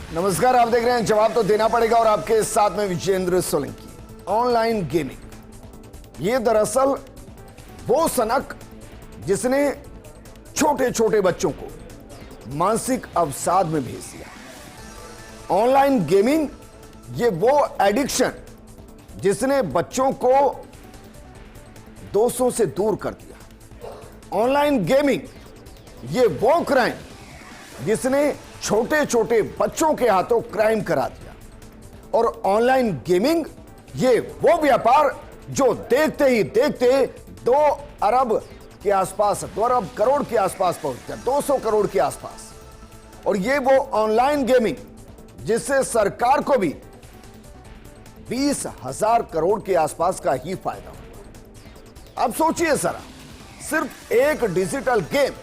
नमस्कार, आप देख रहे हैं जवाब तो देना पड़ेगा और आपके साथ में विजेंद्र सोलंकी। ऑनलाइन गेमिंग ये दरअसल वो सनक जिसने छोटे छोटे बच्चों को मानसिक अवसाद में भेज दिया। ऑनलाइन गेमिंग ये वो एडिक्शन जिसने बच्चों को दोस्तों से दूर कर दिया। ऑनलाइन गेमिंग ये वो क्राइम जिसने छोटे छोटे बच्चों के हाथों क्राइम करा दिया। और ऑनलाइन गेमिंग ये वो व्यापार जो देखते ही देखते 2 अरब के आसपास, 2 अरब करोड़ के आसपास पहुंच गया, 200 करोड़ के आसपास। और ये वो ऑनलाइन गेमिंग जिससे सरकार को भी 20,000 करोड़ के आसपास का ही फायदा हुआ। अब सोचिए जरा, सिर्फ एक डिजिटल गेम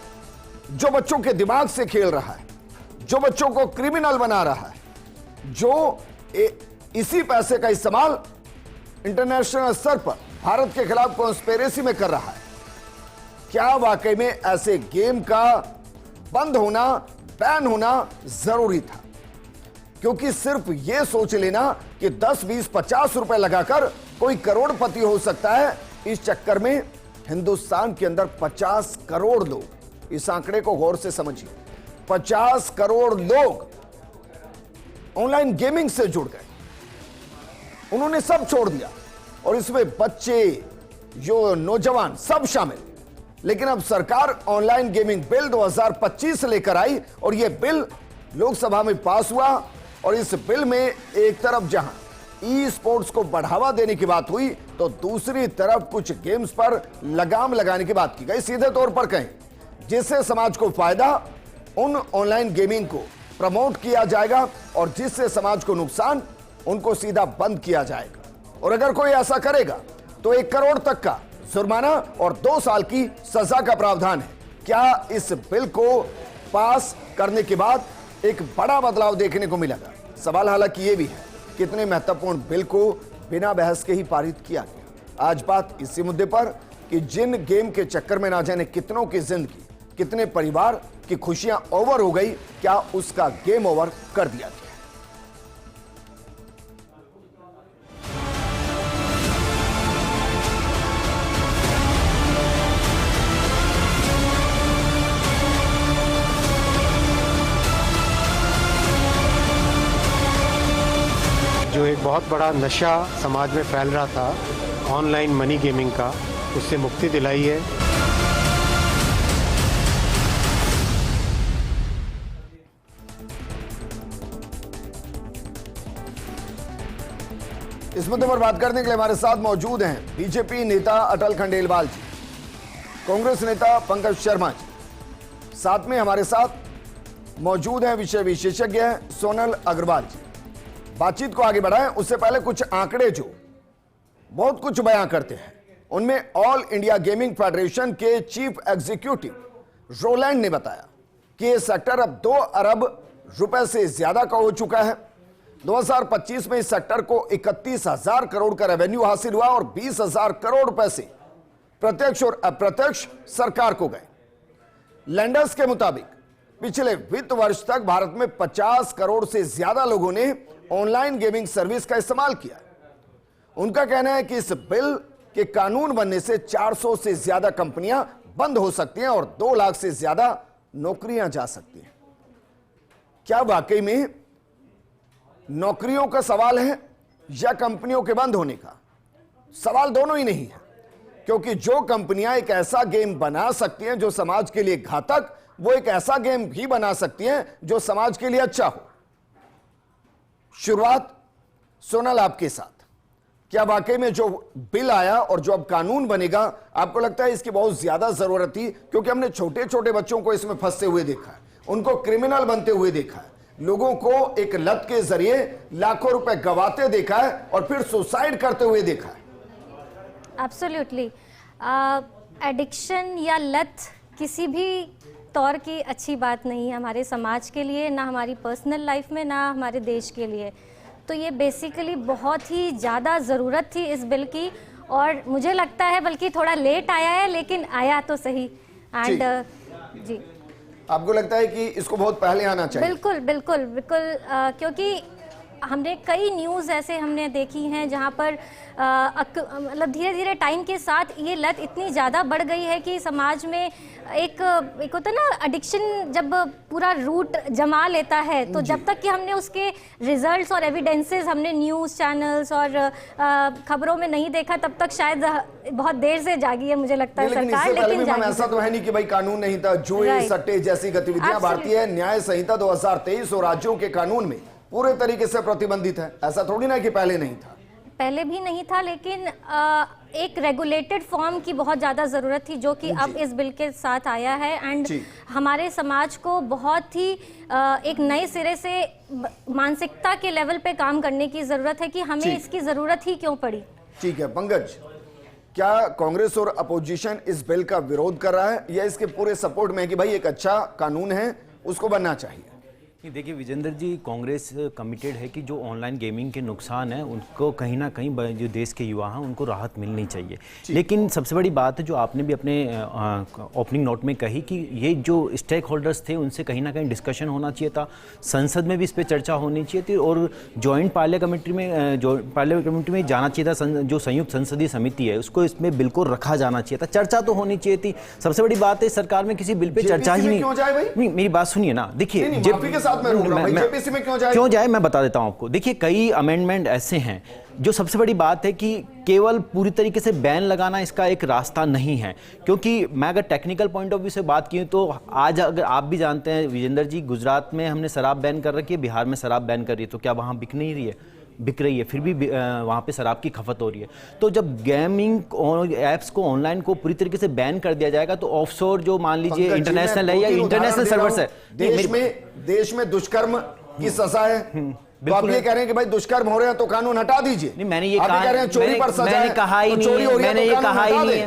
जो बच्चों के दिमाग से खेल रहा है, जो बच्चों को क्रिमिनल बना रहा है, जो इसी पैसे का इस्तेमाल इंटरनेशनल स्तर पर भारत के खिलाफ कॉन्स्पिरेसी में कर रहा है। क्या वाकई में ऐसे गेम का बंद होना, बैन होना जरूरी था? क्योंकि सिर्फ यह सोच लेना कि 10, 20, 50 रुपए लगाकर कोई करोड़पति हो सकता है, इस चक्कर में हिंदुस्तान के अंदर 50 करोड़ लोग, इस आंकड़े को गौर से समझिए, 50 करोड़ लोग ऑनलाइन गेमिंग से जुड़ गए। उन्होंने सब छोड़ दिया और इसमें बच्चे, जो नौजवान, सब शामिल। लेकिन अब सरकार ऑनलाइन गेमिंग बिल 2025 लेकर आई और यह बिल लोकसभा में पास हुआ। और इस बिल में एक तरफ जहां ई स्पोर्ट्स को बढ़ावा देने की बात हुई तो दूसरी तरफ कुछ गेम्स पर लगाम लगाने की बात की गई। सीधे तौर पर कहें, जिससे समाज को फायदा, उन ऑनलाइन गेमिंग को प्रमोट किया जाएगा और जिससे समाज को नुकसान, उनको सीधा बंद किया जाएगा। और अगर कोई ऐसा करेगा तो 1 करोड़ तक का जुर्माना और 2 साल की सजा का प्रावधान है। क्या इस बिल को पास करने के बाद एक बड़ा बदलाव देखने को मिलेगा? सवाल हालांकि ये भी है, कितने महत्वपूर्ण बिल को बिना बहस के ही पारित किया गया। आज बात इसी मुद्दे पर कि जिन गेम के चक्कर में ना जाने कितनों की जिंदगी, कितने परिवार की खुशियां ओवर हो गई, क्या उसका गेम ओवर कर दिया गया? जो एक बहुत बड़ा नशा समाज में फैल रहा था ऑनलाइन मनी गेमिंग का, उससे मुक्ति दिलाई है। इस मुद्दे पर बात करने के लिए हमारे साथ मौजूद हैं बीजेपी नेता अटल खंडेलवाल जी, कांग्रेस नेता पंकज शर्मा जी, साथ में हमारे साथ मौजूद हैं विषय विशेषज्ञ सोनल अग्रवाल जी। बातचीत को आगे बढ़ाएं उससे पहले कुछ आंकड़े जो बहुत कुछ बयां करते हैं, उनमें ऑल इंडिया गेमिंग फेडरेशन के चीफ एग्जीक्यूटिव रोलैंड ने बताया कि यह सेक्टर अब 2 अरब रुपए से ज्यादा का हो चुका है। 2025 में इस सेक्टर को 31,000 करोड़ का रेवेन्यू हासिल हुआ और 20,000 करोड़ रुपए से प्रत्यक्ष और अप्रत्यक्ष सरकार को गए। लैंडर्स के मुताबिक पिछले वित्त वर्ष तक भारत में 50 करोड़ से ज्यादा लोगों ने ऑनलाइन गेमिंग सर्विस का इस्तेमाल किया। उनका कहना है कि इस बिल के कानून बनने से 400 से ज्यादा कंपनियां बंद हो सकती हैं और 2 लाख से ज्यादा नौकरियां जा सकती हैं। क्या वाकई में नौकरियों का सवाल है या कंपनियों के बंद होने का? सवाल दोनों ही नहीं है, क्योंकि जो कंपनियां एक ऐसा गेम बना सकती हैं जो समाज के लिए घातक, वो एक ऐसा गेम भी बना सकती हैं जो समाज के लिए अच्छा हो। शुरुआत सोनल आपके साथ, क्या वाकई में जो बिल आया और जो अब कानून बनेगा, आपको लगता है इसकी बहुत ज्यादा जरूरत थी? क्योंकि हमने छोटे छोटे बच्चों को इसमें फंसते हुए देखा है, उनको क्रिमिनल बनते हुए देखा है, लोगों को एक लत के जरिए लाखों रुपए गवाते देखा है और फिर सुसाइड करते हुए देखा है। एब्सोल्युटली, एडिक्शन या लत किसी भी तौर की अच्छी बात नहीं है हमारे समाज के लिए, ना हमारी पर्सनल लाइफ में, ना हमारे देश के लिए। तो ये बेसिकली बहुत ही ज़्यादा ज़रूरत थी इस बिल की, और मुझे लगता है बल्कि थोड़ा लेट आया है, लेकिन आया तो सही। एंड जी आपको लगता है कि इसको बहुत पहले आना चाहिए? बिल्कुल बिल्कुल बिल्कुल, क्योंकि हमने कई न्यूज़ ऐसे हमने देखी हैं जहाँ पर मतलब धीरे धीरे टाइम के साथ ये लत इतनी ज़्यादा बढ़ गई है कि समाज में एक होता है ना एडिक्शन, जब पूरा रूट जमा लेता है, तो जब तक कि हमने उसके रिजल्ट्स और एविडेंसेस हमने न्यूज़ चैनल्स और खबरों में नहीं देखा, तब तक शायद बहुत देर से जागी है, मुझे लगता है सरकार। लेकिन मैम ऐसा तो है नहीं कि भाई कानून नहीं था, जुए सट्टे जैसी गतिविधियां भारतीय न्याय संहिता 2023 और राज्यों के कानून में पूरे तरीके से प्रतिबंधित है। ऐसा थोड़ी ना कि पहले नहीं था। पहले भी नहीं था, लेकिन एक रेगुलेटेड फॉर्म की बहुत ज़्यादा ज़रूरत थी, जो कि अब इस बिल के साथ आया है। एंड हमारे समाज को बहुत ही एक नए सिरे से मानसिकता के लेवल पे काम करने की ज़रूरत है कि हमें इसकी ज़रूरत ही क्यों पड़ी। ठीक है पंकज, क्या कांग्रेस और अपोजिशन इस बिल का विरोध कर रहा है या इसके पूरे सपोर्ट में है कि भाई एक अच्छा कानून है, उसको बनना चाहिए? देखिए विजेंद्र जी, कांग्रेस कमिटेड है कि जो ऑनलाइन गेमिंग के नुकसान हैं उनको कहीं ना कहीं जो देश के युवा हैं उनको राहत मिलनी चाहिए। लेकिन सबसे बड़ी बात है जो आपने भी अपने ओपनिंग नोट में कही कि ये जो स्टेक होल्डर्स थे उनसे कहीं ना कहीं डिस्कशन होना चाहिए था, संसद में भी इस पर चर्चा होनी चाहिए थी और जॉइंट पार्लियामेंट कमेटी में जाना चाहिए था। जो संयुक्त संसदीय समिति है उसको इसमें बिल को रखा जाना चाहिए था, चर्चा तो होनी चाहिए थी। सबसे बड़ी बात है सरकार में किसी बिल पर चर्चा ही नहीं। मेरी बात सुनिए ना, देखिए क्यों जाए मैं बता देता हूं आपको। देखिए कई अमेंडमेंट ऐसे हैं जो सबसे बड़ी बात है कि केवल पूरी तरीके से बैन लगाना इसका एक रास्ता नहीं है, क्योंकि मैं अगर टेक्निकल पॉइंट ऑफ व्यू से बात की तो आज अगर आप भी जानते हैं विजेंद्र जी, गुजरात में हमने शराब बैन कर रखी है, बिहार में शराब बैन कर रही है, तो क्या वहाँ बिक नहीं रही है? बिक रही है, फिर भी वहाँ पे शराब की खपत हो रही है। तो जब गेमिंग ऐप्स को ऑनलाइन को पूरी तरीके से बैन कर दिया जाएगा तो ऑफशोर जो मान लीजिए इंटरनेशनल है या इंटरनेशनल सर्वर्स है, देश में दुष्कर्म की सजा है, तो आप ये कह रहे हैं कि भाई दुष्कर्म हो रहे हैं तो कानून हटा दीजिए। नहीं, मैंने ये कहा, मैंने कहा ही नहीं है,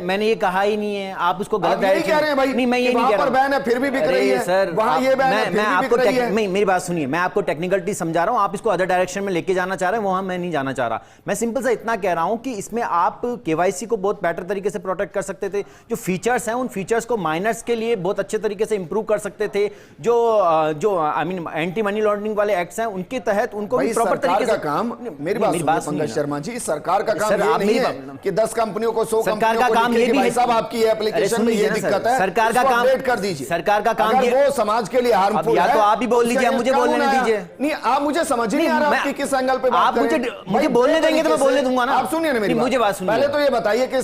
मैंने ये कहा ही नहीं है। आप उसको गलत कह रहे हैं भाई। नहीं, मैं ये नहीं कह रहा हूं। बैन है फिर भी बिक रही है सर, वहां ये बैन है फिर भी बिक रही है। मेरी बात सुनिए, मैं आपको टेक्निकलिटी समझा रहा हूं, आप इसको अदर डायरेक्शन में लेके जाना चाह रहे हैं, वहां मैं नहीं जाना चाह रहा। मैं सिंपल सा इतना कह रहा हूं कि इसमें आप केवाईसी को बहुत बेटर तरीके से प्रोटेक्ट कर सकते थे। जो फीचर्स हैं उन फीचर्स को माइनर्स के लिए बहुत अच्छे तरीके से इंप्रूव कर सकते थे। जो I mean anti money laundering वाले एक्ट्स हैं उनके तहत उनको भी प्रॉपर का काम, मेरी बात पंकज शर्मा जी, सरकार का काम ये नहीं है कि 10 कंपनियों को 100 कंपनियों को लिखे कि भाई साहब आपकी एप्लीकेशन में ये दिक्कत है, सरकार का काम अपडेट कर दीजिए। सरकार का काम ये वो समाज के लिए हार्मफुल है, या तो आप ही बोल लीजिए, मुझे बोलने नहीं दीजिए। नहीं, आप मुझे समझ नहीं आ रहा कि किस एंगल पे बात कर रहे हैं। आप मुझे बोलने देंगे तो मैं बोलने दूंगा ना। आप सुनिए ना मेरी मुझे बात सुनिए। पहले तो ये बताइए कि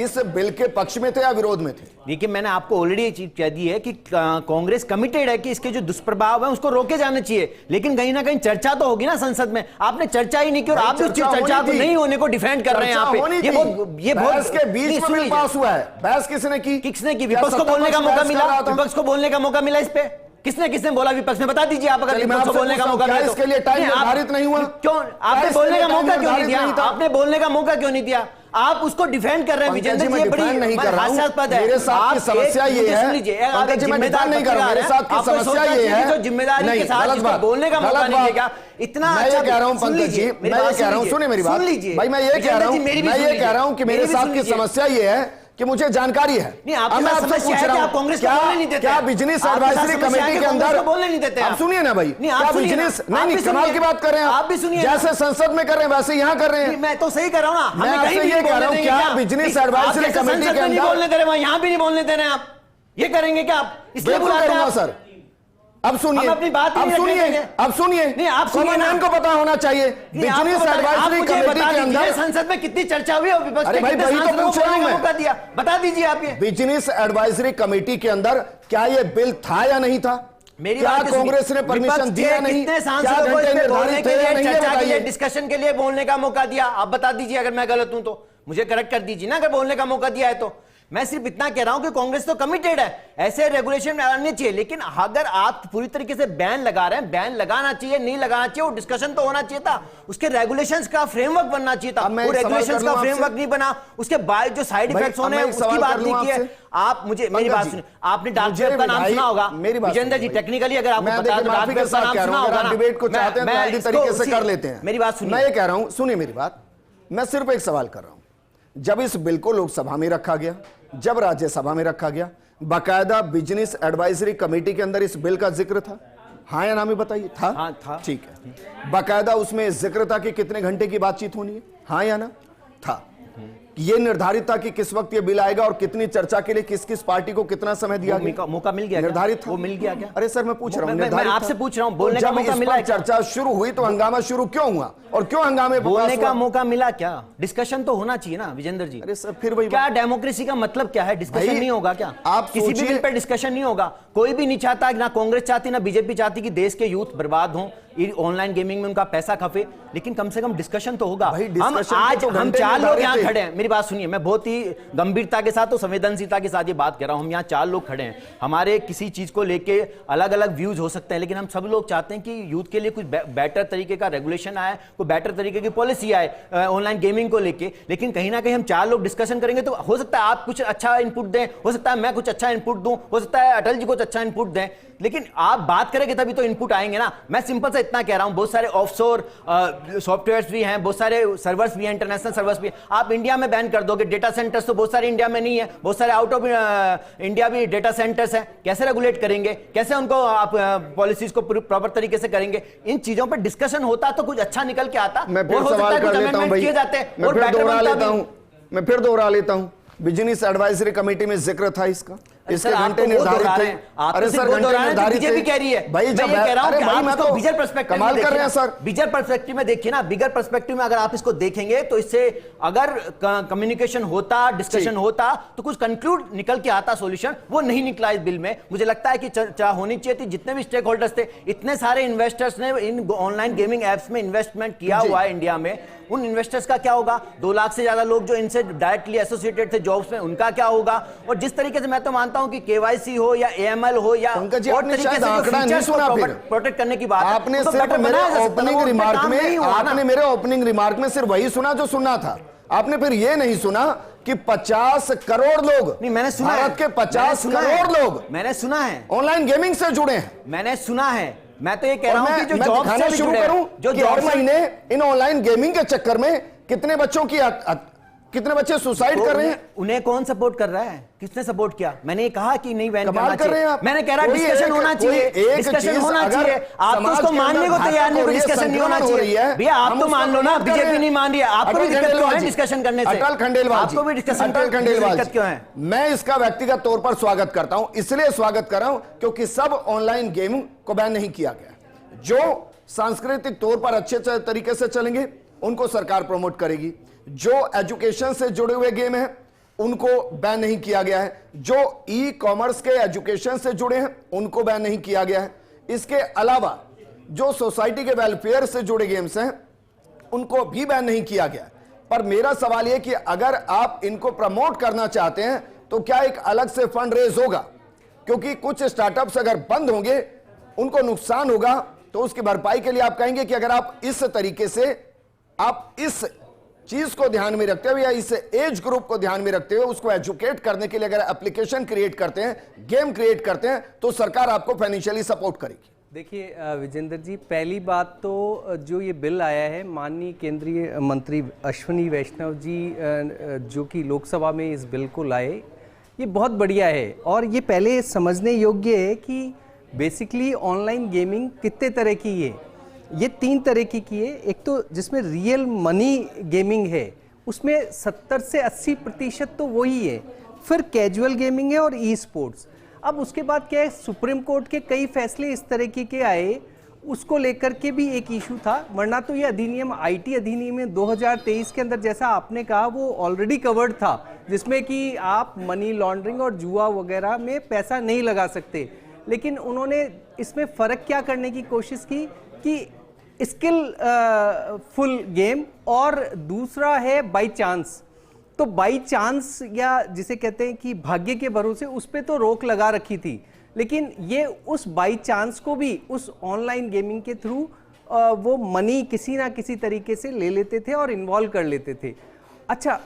इस बिल के पक्ष में थे या विरोध में थे? देखिए मैंने आपको ऑलरेडी ये चीज कह दी है कि कांग्रेस कमिटेड है कि इसके जो दुष्प्रभाव है उसको रोके जाने चाहिए, लेकिन कहीं ना कहीं चर्चा तो होगी ना संसद में। आपने चर्चा ही नहीं की और आप उस चर्चा को नहीं होने को डिफेंड कर रहे हैं यहाँ पे। ये बहस के बीच में पास हुआ है। बहस किसने की? किसने की? विपक्ष को बोलने का मौका मिला, विपक्ष को बोलने का मौका मिला इस पे। किसने बोला विपक्ष में? बता दीजिए आप, अगर विपक्ष को बोलने का मौका मिला इसके लिए टाइम निर्धारित नहीं हुआ क्यों? आपने बोलने का मौका क्यों नहीं दिया? आपने बोलने का मौका क्यों नहीं दिया? आप उसको डिफेंड कर रहे हैं विजेंद्र जी, ये बड़ी हास्यास्पद है। मेरे साथ की समस्या ये है, पंकज जी मैं डिफेंड नहीं कर रहा, मेरे साथ की समस्या ये है जो जिम्मेदारी के साथ इसको बोलने का मौका नहीं देगा। इतना मैं ये कह रहा हूं पंकज जी, मैं ये कह रहा हूं, सुनिए मेरी बात भाई, मैं ये कह रहा हूं कि मेरे साथ की समस्या ये है कि मुझे जानकारी है। नहीं, मैं आपसे पूछ रहा हूं, कांग्रेस को बोलने नहीं देते? क्या बिजनेस एडवाइजरी कमेटी के अंदर बोलने नहीं देते? आप सुनिए ना भाई, क्या बिजनेस नहीं कमाल की बात कर रहे हैं आप भी सुनिए, जैसे संसद में कर रहे हैं वैसे यहाँ कर रहे हैं। मैं तो सही कर रहा हूँ ना, मैं आपसे ये कह रहा हूँ क्या बिजनेस एडवाइजरी कमेटी के अंदर बोलने दे रहे हैं, यहाँ भी नहीं बोलने दे रहे हैं आप? ये करेंगे क्या आप? इसलिए बुलाते हैं सर। अब सुनिए, अपनी बात अब सुनिए, नहीं आप सुनिए ना, को पता होना चाहिए बिजनेस एडवाइजरी कमेटी के अंदर संसद में कितनी चर्चा हुई और विपक्ष ने कितने सांसदों को बोलने का मौका दिया, बता दीजिए आप। ये बिजनेस एडवाइजरी कमेटी के अंदर क्या ये बिल था या नहीं था? मेरी क्या कांग्रेस ने परमिशन दिया नहीं? कितने सांसदों को इसमें बोलने के लिए, चर्चा के लिए, डिस्कशन के लिए बोलने का मौका दिया? आप बता दीजिए, अगर मैं गलत हूं तो मुझे करेक्ट कर दीजिए ना, अगर बोलने का मौका दिया है तो। मैं सिर्फ इतना कह रहा हूं कि कांग्रेस तो कमिटेड है, ऐसे रेगुलेशन आने चाहिए, लेकिन अगर आप पूरी तरीके से बैन लगा रहे हैं, बैन लगाना चाहिए नहीं लगाना चाहिए, वो डिस्कशन तो होना चाहिए था, उसके रेगुलेशंस का फ्रेमवर्क बनना चाहिए था। वो रेगुलेशंस का फ्रेमवर्क नहीं बना, उसके बाद जो साइड इफेक्ट्स होने हैं उसकी बात नहीं की है। आप मुझे मेरी बात सुनिए, आपने डार्क वेब का नाम सुना होगा विजेंद्र जी, टेक्निकली अगर आपको पता है तो डार्क वेब का नाम सुना होगा ना। डिबेट को चाहते हैं तो जल्दी तरीके से कर लेते हैं। मेरी बात सुनिए, मैं ये कह रहा हूं, सुनिए मेरी बात, मैं सिर्फ एक सवाल कर रहा हूं। जब इस बिल को लोकसभा में रखा गया, जब राज्यसभा में रखा गया, बाकायदा बिजनेस एडवाइजरी कमेटी के अंदर इस बिल का जिक्र था? हाँ या ना में बताइए। था? हाँ था। ठीक है। बाकायदा उसमें जिक्र था कि कितने घंटे की बातचीत होनी है? हाँ या ना? था। ये निर्धारित था कि किस वक्त ये बिल आएगा और कितनी चर्चा के लिए किस किस पार्टी को कितना समय दिया गया? मौका मिल गया? निर्धारित था? वो मिल गया क्या? अरे सर मैं पूछ रहा हूँ, मैं आपसे पूछ रहा हूँ, बोलने का मौका मिला? चर्चा शुरू हुई तो हंगामा शुरू क्यों हुआ और क्यों हंगामे? बोलने का मौका मिला क्या? डिस्कशन तो होना चाहिए ना विजेंद्र जी। अरे सर फिर वही क्या डेमोक्रेसी का मतलब क्या है? डिस्कशन नहीं होगा क्या? आप किसी भी बिल पे डिस्कशन नहीं होगा? कोई भी नहीं चाहता, ना कांग्रेस चाहती ना बीजेपी चाहती कि देश के यूथ बर्बाद हों, ऑनलाइन गेमिंग में उनका पैसा खपे, लेकिन कम से कम डिस्कशन तो होगा। हम आज हम 4 लोग यहाँ खड़े हैं, मेरी बात सुनिए, मैं बहुत ही गंभीरता के साथ और संवेदनशीलता के साथ ये बात कर रहा हूं। हम यहाँ 4 लोग खड़े हैं, हमारे किसी चीज को लेके अलग अलग व्यूज हो सकते हैं, लेकिन हम सब लोग चाहते हैं कि यूथ के लिए कुछ बेटर तरीके का रेगुलेशन आए, कोई बेटर तरीके की पॉलिसी आए ऑनलाइन गेमिंग को लेके। लेकिन कहीं ना कहीं हम 4 लोग डिस्कशन करेंगे तो हो सकता है आप कुछ अच्छा इनपुट दें, हो सकता है मैं कुछ अच्छा इनपुट दूं, हो सकता है अटल जी कुछ अच्छा इनपुट दें, लेकिन आप बात करेंगे तभी तो इनपुट आएंगे ना। मैं सिंपल से इतना कह रहा हूं, बहुत सारे ऑफशोर सॉफ्टवेयर्स भी हैं, बहुत सारे सर्वर्स भी हैं, इंटरनेशनल सर्वर्स भी। आप इंडिया में बैन कर दोगे, डेटा सेंटर्स तो बहुत सारे इंडिया में नहीं है, बहुत सारे आउट ऑफ इंडिया भी डेटा सेंटर्स हैं, कैसे रेगुलेट करेंगे? कैसे उनको आप पॉलिसीज को प्रॉपर तरीके से करेंगे? इन चीजों पर डिस्कशन होता तो कुछ अच्छा निकल के आता। मैं फिर सवाल कर लेता हूं भाई, मैं फिर दोहरा लेता हूं, बिजनेस एडवाइजरी कमेटी में जिक्र था इसका, इसके घंटे निर्धारित थे। अरे सर घंटे निर्धारित बीजेपी कह रही है भाई, जब मैं कह रहा हूं कि आप इसको बिगर पर्सपेक्टिव कमाल कर रहे हैं सर, बिगर पर्सपेक्टिव में देखिए ना। बिगर पर्सपेक्टिव में अगर आप इसको देखेंगे तो इससे अगर कम्युनिकेशन होता, डिस्कशन होता तो कुछ कंक्लूड निकल के आता सोल्यूशन, वो नहीं निकला इस बिल में। मुझे लगता है कि चर्चा होनी चाहिए थी। जितने भी स्टेक होल्डर्स थे, इतने सारे इन्वेस्टर्स ने इन ऑनलाइन गेमिंग एप्स में इन्वेस्टमेंट किया हुआ है इंडिया में, उन इन्वेस्टर्स का क्या होगा? 2 लाख से ज्यादा लोग जो इनसे डायरेक्टली एसोसिएटेड थे जॉब्स में, उनका क्या होगा? और जिस तरीके से मैं तो मानता हूं कि केवाईसी हो या एएमएल हो या और तरीके से आंकड़ा नहीं सुना, प्रोटेक्ट करने की बात आपने सिर्फ मेरे ओपनिंग रिमार्क में, आपने मेरे ओपनिंग रिमार्क में सिर्फ वही सुना जो सुनना था। आपने फिर ये नहीं सुना कि 50 करोड़ लोग, नहीं मैंने सुना, भारत के 50 करोड़ लोग मैंने सुना है ऑनलाइन गेमिंग से जुड़े हैं। मैंने सुना है। मैं तो ये कह रहा हूं कि जो जॉब से शुरू करूं जो हर महीने इन ऑनलाइन गेमिंग के चक्कर में कितने बच्चों की कितने बच्चे सुसाइड कर रहे हैं? उन्हें कौन सपोर्ट कर रहा है? किसने सपोर्ट किया? मैंने कहा कि नहीं बैन करना कर रहे हैं चाहिए। मैंने कह रहा डिस्कशन होना चाहिए, डिस्कशन होना चाहिए। आप तो उसको मानने को तैयार नहीं हो, डिस्कशन नहीं होना चाहिए। भैया आप तो मान लो ना, बीजेपी नहीं मान रही है, आपको भी दिक्कत क्यों है डिस्कशन करने से? अटल खंडेलवाल जी, आपको भी डिस्कशन दिक्कत क्यों है? मैं इसका व्यक्तिगत तौर पर स्वागत करता हूं, इसलिए स्वागत कर रहा हूं क्योंकि सब ऑनलाइन गेम को बैन नहीं किया गया। जो सांस्कृतिक तौर पर अच्छे तरीके से चलेंगे उनको सरकार प्रमोट करेगी, जो एजुकेशन से जुड़े हुए गेम हैं उनको बैन नहीं किया गया है, जो ई कॉमर्स के एजुकेशन से जुड़े हैं उनको बैन नहीं किया गया है। इसके अलावा जो सोसाइटी के वेलफेयर से जुड़े गेम्स हैं उनको भी बैन नहीं किया गया। पर मेरा सवाल यह कि अगर आप इनको प्रमोट करना चाहते हैं तो क्या एक अलग से फंड रेज होगा? क्योंकि कुछ स्टार्टअप्स अगर बंद होंगे उनको नुकसान होगा, तो उसकी भरपाई के लिए आप कहेंगे कि अगर आप इस तरीके से आप इस चीज को ध्यान में रखते हुए या इस एज ग्रुप को ध्यान में रखते हुए उसको एजुकेट करने के लिए अगर एप्लीकेशन क्रिएट करते हैं, गेम क्रिएट करते हैं, तो सरकार आपको फाइनेंशियली सपोर्ट करेगी। देखिए विजेंद्र जी, पहली बात तो जो ये बिल आया है, माननीय केंद्रीय मंत्री अश्विनी वैष्णव जी जो कि लोकसभा में इस बिल को लाए, ये बहुत बढ़िया है। और ये पहले समझने योग्य है कि बेसिकली ऑनलाइन गेमिंग कितने तरह की है। ये 3 तरह की है। एक तो जिसमें रियल मनी गेमिंग है, उसमें 70 से 80% तो वही है। फिर कैजुअल गेमिंग है और ई स्पोर्ट्स। अब उसके बाद क्या है, सुप्रीम कोर्ट के कई फैसले इस तरह के आए, उसको लेकर के भी एक इशू था। वरना तो ये अधिनियम आईटी अधिनियम 2023 के अंदर, जैसा आपने कहा, वो ऑलरेडी कवर्ड था, जिसमें कि आप मनी लॉन्ड्रिंग और जुआ वगैरह में पैसा नहीं लगा सकते। लेकिन उन्होंने इसमें फ़र्क क्या करने की कोशिश की कि स्किल फुल गेम और दूसरा है बाई चांस। तो बाई चांस या जिसे कहते हैं कि भाग्य के भरोसे, उस पर तो रोक लगा रखी थी। लेकिन ये उस बाई चांस को भी उस ऑनलाइन गेमिंग के थ्रू वो मनी किसी ना किसी तरीके से ले लेते थे और इन्वॉल्व कर लेते थे। अच्छा,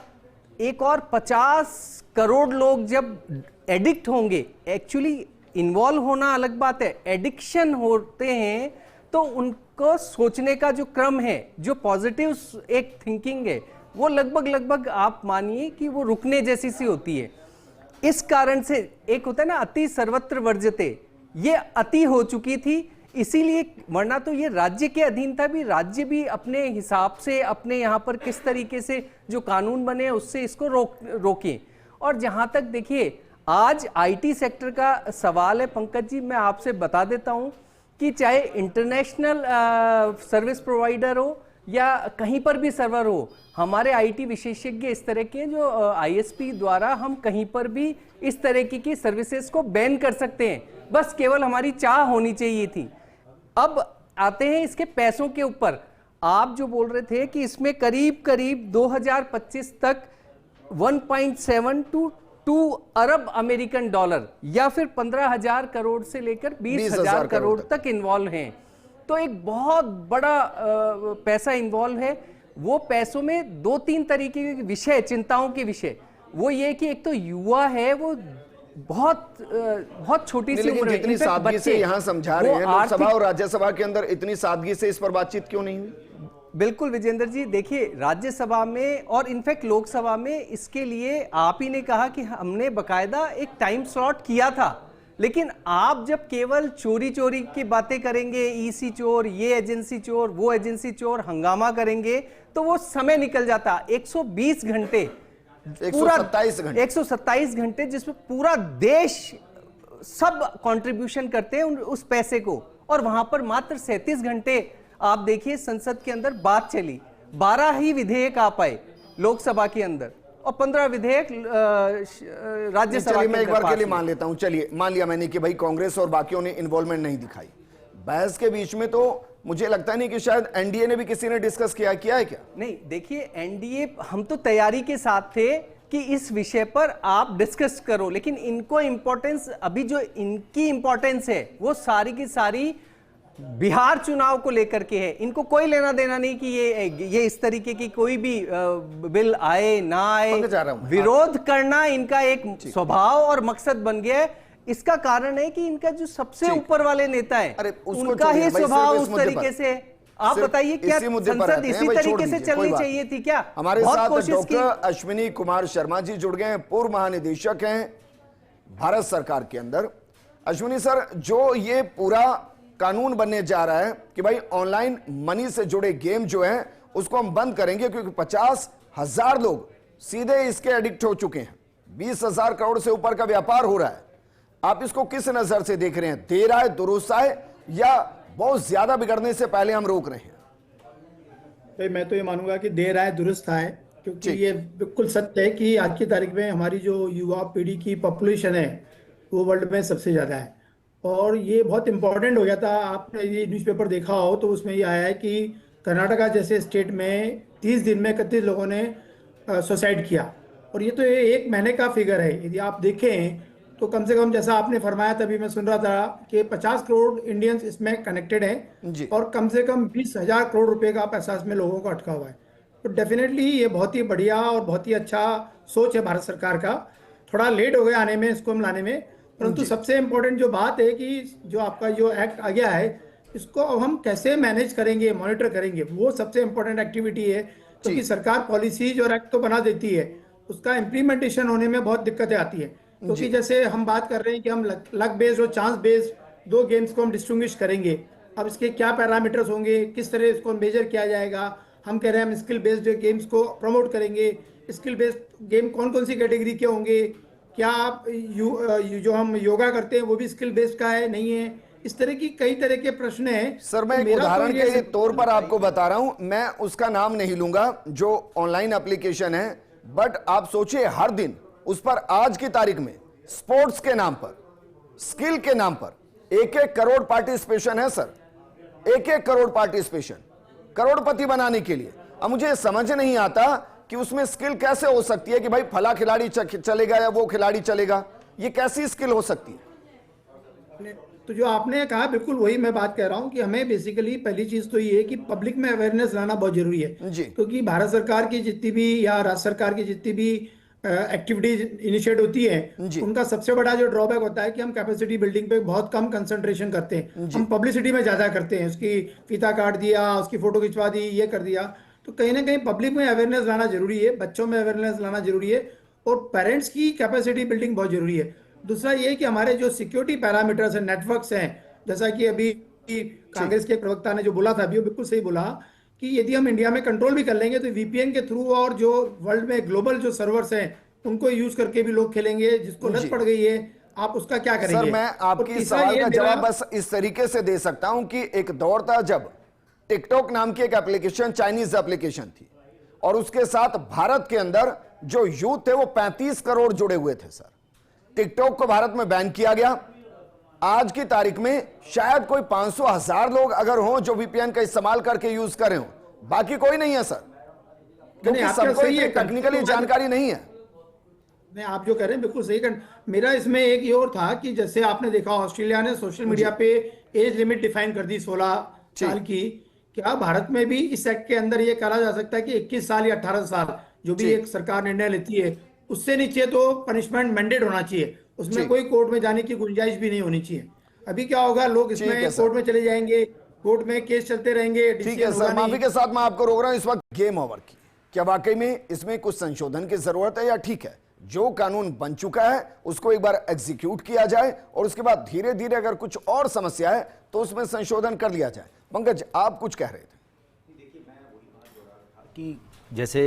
एक और 50 करोड़ लोग जब एडिक्ट होंगे, एक्चुअली इन्वॉल्व होना अलग बात है, एडिक्शन होते हैं तो उनको सोचने का जो क्रम है, जो पॉजिटिव एक थिंकिंग है, वो लगभग आप मानिए कि वो रुकने जैसी सी होती है। इस कारण से एक होता है ना, अति सर्वत्र वर्जते, ये अति हो चुकी थी, इसीलिए, वरना तो ये राज्य के अधीन था, भी राज्य भी अपने हिसाब से अपने यहाँ पर किस तरीके से जो कानून बने उससे इसको रोकें। और जहाँ तक देखिए आज आईटी सेक्टर का सवाल है पंकज जी, मैं आपसे बता देता हूँ कि चाहे इंटरनेशनल सर्विस प्रोवाइडर हो या कहीं पर भी सर्वर हो, हमारे आईटी विशेषज्ञ इस तरह के जो आईएसपी द्वारा हम कहीं पर भी इस तरह की सर्विसेज को बैन कर सकते हैं, बस केवल हमारी चाह होनी चाहिए थी। अब आते हैं इसके पैसों के ऊपर। आप जो बोल रहे थे कि इसमें करीब करीब 2025 तक 1.7 to 2 अरब अमेरिकन डॉलर या फिर 15,000 करोड़ से लेकर 20,000 करोड़ तक इन्वॉल्व हैं। तो एक बहुत बड़ा पैसा इन्वॉल्व है। वो पैसों में 2-3 तरीके के विषय, चिंताओं के विषय, वो ये कि एक तो युवा है, वो बहुत छोटी सी उम्र में, जितनी सादगी से यहाँ समझा रहे हैं लोकसभा और राज्यसभा के अंदर, इतनी सादगी से इस पर बातचीत क्यों नहीं हुई? बिल्कुल विजेंद्र जी, देखिए राज्यसभा में और इनफैक्ट लोकसभा में इसके लिए आप ही ने कहा कि हमने बकायदा एक टाइम स्लॉट किया था, लेकिन आप जब केवल चोरी चोरी की बातें करेंगे, ईसी चोर, ये एजेंसी चोर, वो एजेंसी चोर, हंगामा करेंगे, तो वो समय निकल जाता। 120 घंटे, 127 घंटे जिसमें पूरा देश सब कंट्रीब्यूशन करते हैं उस पैसे को, और वहां पर मात्र 37 घंटे आप देखिए संसद के अंदर बात चली। 12 ही विधेयक आ पाए लोकसभा के अंदर और 15 विधेयक राज्यसभा के मैं एक बार के लिए मान लेता हूं, चलिए मान लिया मैंने कि भाई कांग्रेस और बाकियों ने इन्वॉल्वमेंट नहीं दिखाई। बहस के बीच में तो मुझे लगता नहीं कि शायद एनडीए ने भी किसी ने डिस्कस किया है क्या? नहीं, देखिए एनडीए, हम तो तैयारी के साथ थे कि इस विषय पर आप डिस्कस करो, लेकिन इनको इंपॉर्टेंस, अभी जो इनकी इंपॉर्टेंस है वो सारी की सारी बिहार चुनाव को लेकर के है। इनको कोई लेना देना नहीं कि ये इस तरीके की कोई भी बिल आए ना आए, विरोध करना इनका एक स्वभाव और मकसद बन गया है। इसका कारण है कि इनका जो सबसे ऊपर वाले नेता है उनका ही स्वभाव उस तरीके से। आप बताइए क्या संसद इसी तरीके से चलनी चाहिए थी क्या? हमारे साथ डॉक्टर अश्विनी कुमार शर्मा जी जुड़ गए हैं, पूर्व महानिदेशक हैं भारत सरकार के अंदर। अश्विनी सर, जो ये पूरा कानून बनने जा रहा है कि भाई ऑनलाइन मनी से जुड़े गेम जो हैं उसको हम बंद करेंगे, क्योंकि 50,000 लोग सीधे इसके एडिक्ट हो चुके हैं, 20,000 करोड़ से ऊपर का व्यापार हो रहा है। आप इसको किस नजर से देख रहे हैं? देर आए दुरुस्त आए या बहुत ज्यादा बिगड़ने से पहले हम रोक रहे हैं? भाई मैं तो ये मानूंगा कि देर आए दुरुस्त आए, क्योंकि ये बिल्कुल सत्य है कि आज की तारीख में हमारी जो युवा पीढ़ी की पॉपुलेशन है वो वर्ल्ड में सबसे ज्यादा है, और ये बहुत इंपॉर्टेंट हो गया था। आपने ये न्यूज़पेपर देखा हो तो उसमें ये आया है कि कर्नाटका जैसे स्टेट में 30 दिन में 31 लोगों ने सुसाइड किया, और ये तो एक महीने का फिगर है। यदि आप देखें तो कम से कम, जैसा आपने फरमाया तभी मैं सुन रहा था कि 50 करोड़ इंडियंस इसमें कनेक्टेड हैं और कम से कम 20,000 करोड़ रुपए का पैसा इसमें लोगों को अटका हुआ है। तो डेफिनेटली ये बहुत ही बढ़िया और बहुत ही अच्छा सोच है भारत सरकार का। थोड़ा लेट हो गया आने में, इसको हम लाने में, परंतु सबसे इम्पोर्टेंट जो बात है कि जो आपका जो एक्ट आ गया है इसको अब हम कैसे मैनेज करेंगे, मॉनिटर करेंगे, वो सबसे इम्पोर्टेंट एक्टिविटी है। क्योंकि सरकार पॉलिसीज और एक्ट तो बना देती है, उसका इम्प्लीमेंटेशन होने में बहुत दिक्कतें आती है। क्योंकि जैसे हम बात कर रहे हैं कि हम लक बेस्ड और चांस बेस्ड 2 गेम्स को हम डिस्टिंग्विश करेंगे। अब इसके क्या पैरामीटर्स होंगे, किस तरह इसको मेजर किया जाएगा? हम कह रहे हैं हम स्किल बेस्ड गेम्स को प्रमोट करेंगे। स्किल बेस्ड गेम कौन कौन सी कैटेगरी के होंगे? क्या आप जो हम योगा करते हैं वो भी स्किल बेस्ड का है, नहीं है? इस तरह की कई तरह के प्रश्न हैं। सर मैं एक उदाहरण के तौर पर आपको बता रहा हूं, मैं उसका नाम नहीं लूंगा जो ऑनलाइन एप्लीकेशन है, बट आप सोचिए हर दिन उस पर आज की तारीख में स्पोर्ट्स के नाम पर, स्किल के नाम पर 1-1 करोड़ पार्टिसिपेशन है सर, 1-1 करोड़ पार्टिसिपेशन करोड़पति बनाने के लिए। अब मुझे समझ नहीं आता कि उसमें स्किल कैसे हो सकती है कि भाई फला खिलाड़ी चलेगा या वो खिलाड़ी चलेगा, ये कैसी स्किल हो सकती है? तो जो आपने कहा बिल्कुल वही मैं बात कह रहा हूं कि हमें बेसिकली पहली चीज तो ये है कि पब्लिक में अवेयरनेस लाना बहुत जरूरी है। क्योंकि भारत सरकार की जितनी भी या राज्य सरकार की जितनी भी एक्टिविटीज इनिशिएट होती है, उनका सबसे बड़ा जो ड्रॉबैक होता है कि हम कैपेसिटी बिल्डिंग पे बहुत कम कंसंट्रेशन करते हैं, हम पब्लिसिटी में ज्यादा करते हैं। उसकी फीता काट दिया, उसकी फोटो खिंचवा दी, ये कर दिया। तो कहीं ना कहीं पब्लिक में अवेयरनेस लाना जरूरी है, बच्चों में अवेयरनेस लाना जरूरी है। और पेरेंट्स की कैपेसिटी बिल्डिंग बहुत जरूरी है। दूसरा ये कि हमारे जो सिक्योरिटी पैरामीटर्स हैं, नेटवर्क्स हैं, जैसा कि अभी कांग्रेस के प्रवक्ता ने जो बोला था अभी, वो बिल्कुल सही बोला कि यदि हम इंडिया में कंट्रोल भी कर लेंगे तो वीपीएन के थ्रू और जो वर्ल्ड में ग्लोबल जो सर्वर्स हैं उनको यूज करके भी लोग खेलेंगे, जिसको लत पड़ गई है, आप उसका क्या करेंगे? सर, मैं आपकी सवाल का जवाब बस इस तरीके से दे सकता हूं कि एक दौर था जब टिकटॉक नाम की एक एप्लीकेशन, चाइनीज एप्लीकेशन थी, और उसके साथ भारत के अंदर जो यूथ थे वो 35 करोड़ जुड़े हुए थे। सर, टिकटॉक को भारत में बैन किया गया। आज की तारीख में शायद कोई 500,000 लोग अगर हों जो वीपीएन का इस्तेमाल करके यूज कर रहे हो, बाकी कोई नहीं है सर, क्योंकि सबको टेक्निकली जानकारी नहीं है। नहीं, आप जो कह रहे हैं बिल्कुल सही कर। मेरा इसमें एक ये और था कि जैसे आपने देखा ऑस्ट्रेलिया ने सोशल मीडिया पे एज लिमिट डिफाइन कर दी 16 साल की। क्या भारत में भी इस एक्ट के अंदर ये कहा जा सकता है कि 21 साल या 18 साल जो भी एक सरकार निर्णय लेती है उससे नीचे तो पनिशमेंट मैंडेट होना चाहिए, उसमें कोई कोर्ट में जाने की गुंजाइश भी नहीं होनी चाहिए। अभी क्या होगा, लोग इसमें कोर्ट में चले जाएंगे, कोर्ट में केस चलते रहेंगे। ठीक है सर, माफी के साथ मैं आपको रोक रहा हूं। इस वक्त गेम ओवर की क्या वाकई में इसमें कुछ संशोधन की जरूरत है, या ठीक है जो कानून बन चुका है उसको एक बार एग्जीक्यूट किया जाए और उसके बाद धीरे धीरे अगर कुछ और समस्या है तो उसमें संशोधन कर लिया जाए? पंकज, आप कुछ कह रहे थे। कि जैसे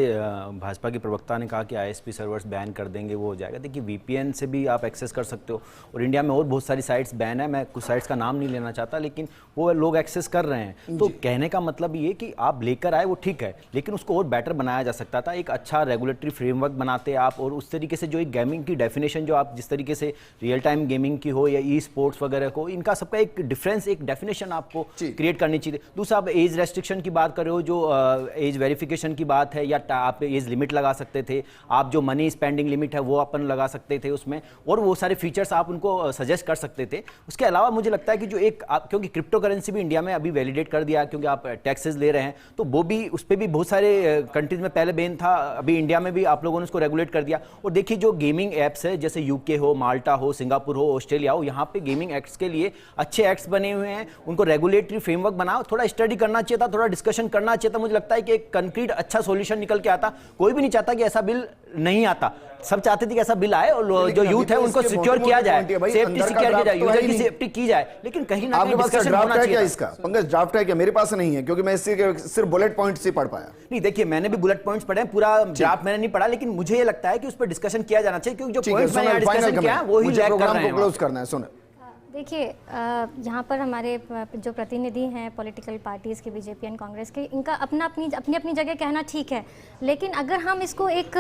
भाजपा के प्रवक्ता ने कहा कि आईएसपी सर्वर्स बैन कर देंगे, वो हो जाएगा। देखिए, वीपीएन से भी आप एक्सेस कर सकते हो, और इंडिया में और बहुत सारी साइट्स बैन है। मैं कुछ साइट्स का नाम नहीं लेना चाहता, लेकिन वो लोग एक्सेस कर रहे हैं। तो कहने का मतलब ये कि आप लेकर आए वो ठीक है, लेकिन उसको और बेटर बनाया जा सकता था। एक अच्छा रेगुलेटरी फ्रेमवर्क बनाते आप, और उस तरीके से जो एक गेमिंग की डेफिनेशन जो आप जिस तरीके से रियल टाइम गेमिंग की हो या ई स्पोर्ट्स वगैरह को, इनका सबका एक डिफरेंस, एक डेफिनेशन आपको क्रिएट करनी चाहिए। दूसरा, आप एज रेस्ट्रिक्शन की बात कर रहे हो, जो एज वेरिफिकेशन की बात है, या आप एज लिमिट लगा सकते थे, आप जो मनी स्पेंडिंग लिमिट है वो अपन लगा सकते थे उसमें, और वो सारे फीचर्स आप उनको सजेस्ट कर सकते थे। उसके अलावा मुझे लगता है कि जो एक क्योंकि क्रिप्टो करेंसी भी इंडिया में अभी वैलिडेट कर दिया, क्योंकि आप टैक्सेस ले रहे हैं, तो वो भी, उस पर भी बहुत सारे कंट्रीज में पहले बैन था, अभी इंडिया में भी आप लोगों ने उसको रेगुलेट कर दिया। और देखिए, जो गेमिंग एप्स है, जैसे यूके हो, माल्टा हो, सिंगापुर हो, ऑस्ट्रेलिया हो, यहाँ पे गेमिंग एक्ट्स के लिए अच्छे एक्ट्स बने हुए हैं, उनको रेगुलेटरी फ्रेमवर्क बनाओ। थोड़ा स्टडी करना चाहिए था, थोड़ा डिस्कशन करना चाहिए था। मुझे लगता है कि एक कंक्रीट अच्छा सॉल्यूशन निकल के आता। कोई भी नहीं चाहता कि ऐसा बिल नहीं आता, सब चाहते थे कि ऐसा बिल आए और जो यूथ है उनको सिक्योर किया जाए, सेफ्टी सिक्योर किया जाए, यूजर की सेफ्टी की जाए, लेकिन कहीं ना कहीं डिस्कशन होना चाहिए। क्या इसका पंकज ड्राफ्ट है? क्या मेरे पास नहीं है, क्योंकि मैं इससे सिर्फ बुलेट पॉइंट्स ही पढ़ पाया। नहीं, देखिए, मैंने भी बुलेट पॉइंट्स पढ़े हैं, पूरा ड्राफ्ट मैंने नहीं पढ़ा, लेकिन मुझे ये लगता है कि उस पर डिस्कशन किया जाना चाहिए, क्योंकि जो पॉइंट्स मैंने डिस्कशन किया है वो ही लैग कर रहे हैं। क्लोज करना है। सुनो, देखिए, यहाँ पर हमारे जो प्रतिनिधि हैं पॉलिटिकल पार्टीज़ के, बीजेपी एंड कांग्रेस के, इनका अपनी अपनी जगह कहना ठीक है, लेकिन अगर हम इसको एक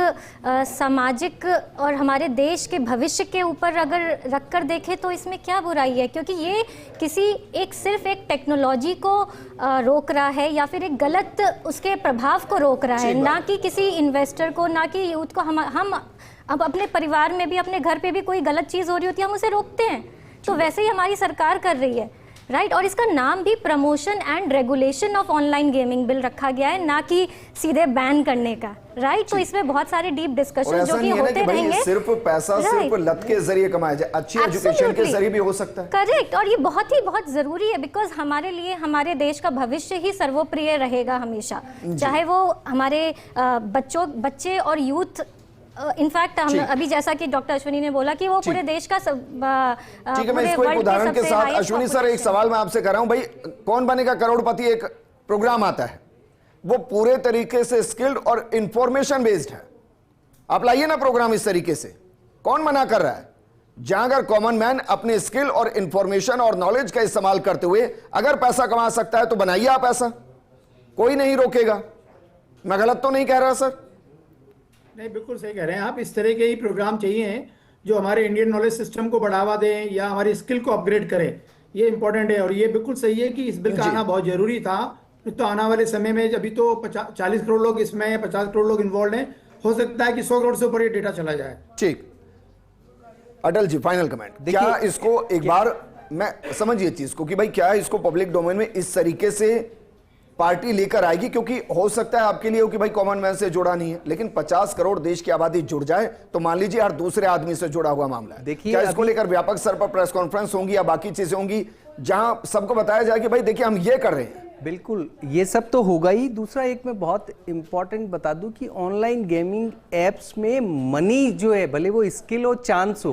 सामाजिक और हमारे देश के भविष्य के ऊपर अगर रख कर देखें तो इसमें क्या बुराई है? क्योंकि ये सिर्फ एक टेक्नोलॉजी को रोक रहा है, या फिर एक गलत उसके प्रभाव को रोक रहा है, ना कि किसी इन्वेस्टर को, ना कि यूथ को। हम अब अपने परिवार में भी, अपने घर पे भी कोई गलत चीज़ हो रही होती है, हम उसे रोकते हैं, तो वैसे ही हमारी सरकार कर रही है, राइट? और इसका नाम भी promotion and regulation of online gaming bill रखा गया है, ना कि सीधे बैन करने का, राइट? तो इसमें बहुत सारे डीप डिस्कशन जो कि होते रहेंगे। सिर्फ पैसा सिर्फ लत के जरिए कमाया जाए, अच्छी एजुकेशन के जरिए भी हो सकता है। करेक्ट, और ये बहुत जरूरी है, बिकॉज हमारे लिए हमारे देश का भविष्य ही सर्वप्रिय रहेगा हमेशा, चाहे वो हमारे बच्चे और यूथ। इनफैक्ट हम अभी, जैसा कि डॉक्टर अश्विनी ने बोला कि वो पूरे देश का ठीक है, मैं इसको एक उदाहरण के साथ, अश्विनी सर, एक सवाल मैं आपसे कर रहा हूं भाई, कौन बनेगा करोड़पति एक प्रोग्राम आता है, वो पूरे तरीके से स्किल्ड और इंफॉर्मेशन बेस्ड है। आप लाइए ना प्रोग्राम इस तरीके से, कौन मना कर रहा है? जहां अगर कॉमन मैन अपने स्किल और इंफॉर्मेशन और नॉलेज का इस्तेमाल करते हुए अगर पैसा कमा सकता है तो बनाइए आप ऐसा, कोई नहीं रोकेगा। मैं गलत तो नहीं कह रहा सर? नहीं, बिल्कुल सही कह रहे हैं आप। इस तरह के ही प्रोग्राम चाहिए जो हमारे इंडियन नॉलेज सिस्टम को बढ़ावा दें या हमारी स्किल को अपग्रेड करें, ये इंपॉर्टेंट है। और ये बिल्कुल सही है कि इस बिल का आना बहुत जरूरी था। तो आने वाले समय में, अभी तो 40 करोड़ लोग इसमें, 50 करोड़ लोग इन्वॉल्व हैं, हो सकता है कि 100 करोड़ से ऊपर ये डेटा चला जाए। ठीक, अटल जी फाइनल कमेंट। क्या इसको एक बार मैं समझिए चीज को कि भाई क्या इसको पब्लिक डोमेन में इस तरीके से पार्टी लेकर आएगी? क्योंकि हो सकता है आपके लिए हो कि भाई कॉमन मैन से जुड़ा नहीं है, लेकिन 50 करोड़ देश की आबादी जुड़ जाए तो मान लीजिए हर दूसरे आदमी से जुड़ा हुआ मामला है। देखिए, क्या इसको लेकर व्यापक स्तर पर प्रेस कॉन्फ्रेंस होंगी या बाकी चीजें होंगी जहां सबको बताया जाए कि भाई देखिए हम ये कर रहे हैं? बिल्कुल, ये सब तो होगा ही। दूसरा एक मैं बहुत इम्पॉर्टेंट बता दूं कि ऑनलाइन गेमिंग एप्स में मनी जो है, भले वो स्किल हो चांस हो,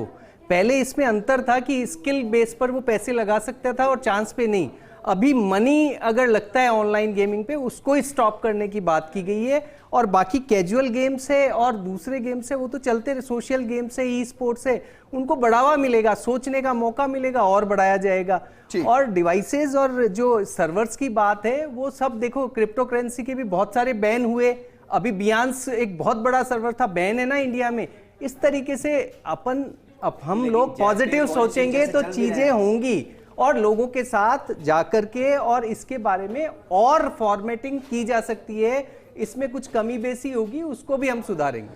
पहले इसमें अंतर था कि स्किल बेस पर वो पैसे लगा सकता था और चांस पे नहीं। अभी मनी अगर लगता है ऑनलाइन गेमिंग पे, उसको ही स्टॉप करने की बात की गई है। और बाकी कैजुअल गेम्स है और दूसरे गेम्स है, वो तो चलते रहे। सोशल गेम्स है, ई स्पोर्ट्स है, उनको बढ़ावा मिलेगा, सोचने का मौका मिलेगा और बढ़ाया जाएगा। और डिवाइसेस और जो सर्वर्स की बात है, वो सब देखो, क्रिप्टो करेंसी के भी बहुत सारे बैन हुए। अभी बियांस एक बहुत बड़ा सर्वर था, बैन है ना इंडिया में। इस तरीके से अब हम लोग पॉजिटिव सोचेंगे तो चीजें होंगी और लोगों के साथ जाकर के और इसके बारे में और फॉर्मेटिंग की जा सकती है। इसमें कुछ कमी बेसी होगी, उसको भी हम सुधारेंगे।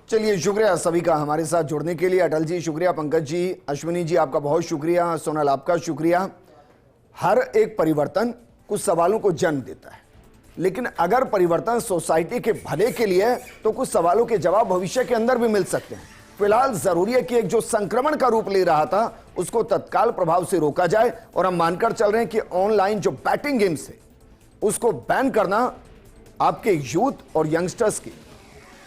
चलिए, शुक्रिया सभी का हमारे साथ जुड़ने के लिए। अटल जी शुक्रिया, पंकज जी, अश्विनी जी आपका बहुत शुक्रिया, सोनल आपका शुक्रिया। हर एक परिवर्तन कुछ सवालों को जन्म देता है, लेकिन अगर परिवर्तन सोसाइटी के भले के लिए है तो कुछ सवालों के जवाब भविष्य के अंदर भी मिल सकते हैं। फिलहाल जरूरी है कि एक जो संक्रमण का रूप ले रहा था उसको तत्काल प्रभाव से रोका जाए, और हम मानकर चल रहे हैं कि ऑनलाइन जो बैटिंग गेम्स है उसको बैन करना आपके यूथ और यंगस्टर्स के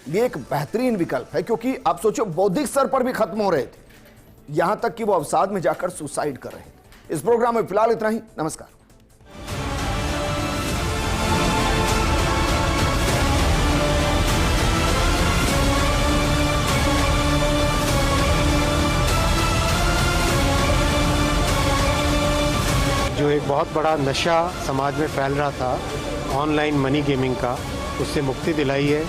लिए एक बेहतरीन विकल्प है, क्योंकि आप सोचो बौद्धिक स्तर पर भी खत्म हो रहे थे, यहां तक कि वो अवसाद में जाकर सुसाइड कर रहे थे। इस प्रोग्राम में फिलहाल इतना ही। नमस्कार। जो एक बहुत बड़ा नशा समाज में फैल रहा था ऑनलाइन मनी गेमिंग का, उससे मुक्ति दिलाई है